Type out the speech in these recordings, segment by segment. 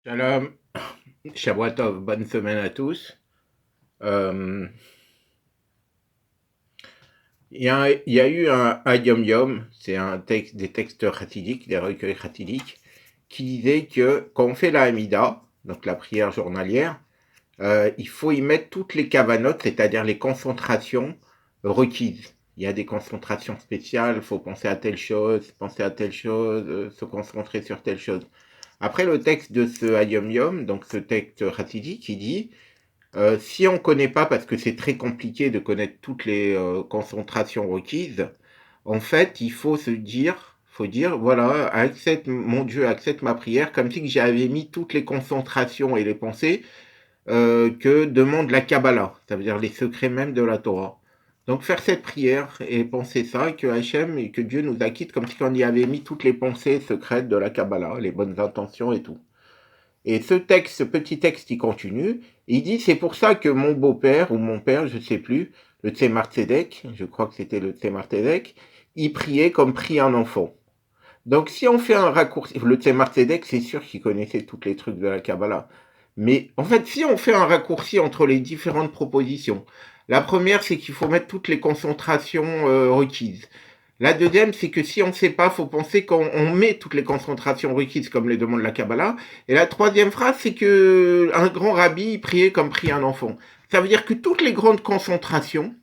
Shalom, Shabbat Tov, bonne semaine à tous. Euh, il y a eu un Yom Yom, c'est un texte, des textes chatidiques, des recueils chatidiques, qui disait que quand on fait la Hamida, donc la prière journalière, il faut y mettre toutes les kavanotes, c'est-à-dire les concentrations requises. Il y a des concentrations spéciales, il faut penser à telle chose, se concentrer sur telle chose. Après le texte de ce Hayom Yom, donc ce texte chatidique, il dit si on ne connaît pas, parce que c'est très compliqué de connaître toutes les concentrations requises, en fait, faut dire, voilà, accepte, mon Dieu, accepte ma prière, comme si j'avais mis toutes les concentrations et les pensées que demande la Kabbalah, ça veut dire les secrets même de la Torah. Donc faire cette prière et penser ça, que Hachem et que Dieu nous acquitte comme si on y avait mis toutes les pensées secrètes de la Kabbalah, les bonnes intentions et tout. Et ce petit texte, il continue. Il dit, c'est pour ça que mon beau-père, ou mon père, je ne sais plus, le Tzemar Tzedek, je crois que c'était le Tzemar Tzedek, il priait comme prie un enfant. Donc si on fait un raccourci, le Tzemar Tzedek, c'est sûr qu'il connaissait tous les trucs de la Kabbalah. Mais en fait, si on fait un raccourci entre les différentes propositions, la première, c'est qu'il faut mettre toutes les concentrations requises. La deuxième, c'est que si on ne sait pas, il faut penser qu'on met toutes les concentrations requises comme les demande la Kabbalah. Et la troisième phrase, c'est que un grand rabbi priait comme prie un enfant. Ça veut dire que toutes les grandes concentrations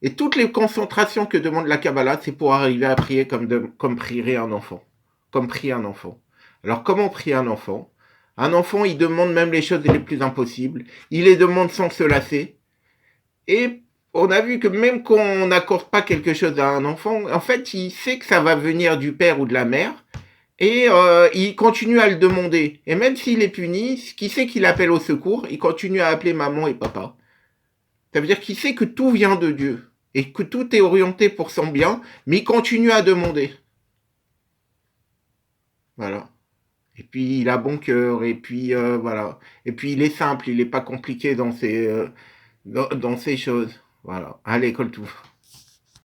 et toutes les concentrations que demande la Kabbalah, c'est pour arriver à prier comme prierait un enfant. Comme prie un enfant. Alors comment prie un enfant? Un enfant, il demande même les choses les plus impossibles. Il les demande sans se lasser. Et on a vu que même quand on n'accorde pas quelque chose à un enfant, en fait, il sait que ça va venir du père ou de la mère, et il continue à le demander. Et même s'il est puni, qui sait qu'il appelle au secours, il continue à appeler maman et papa. Ça veut dire qu'il sait que tout vient de Dieu, et que tout est orienté pour son bien, mais il continue à demander. Voilà. Et puis il a bon cœur, et puis voilà. Et puis il est simple, il n'est pas compliqué dans ses choses. Voilà. Allez, école tout.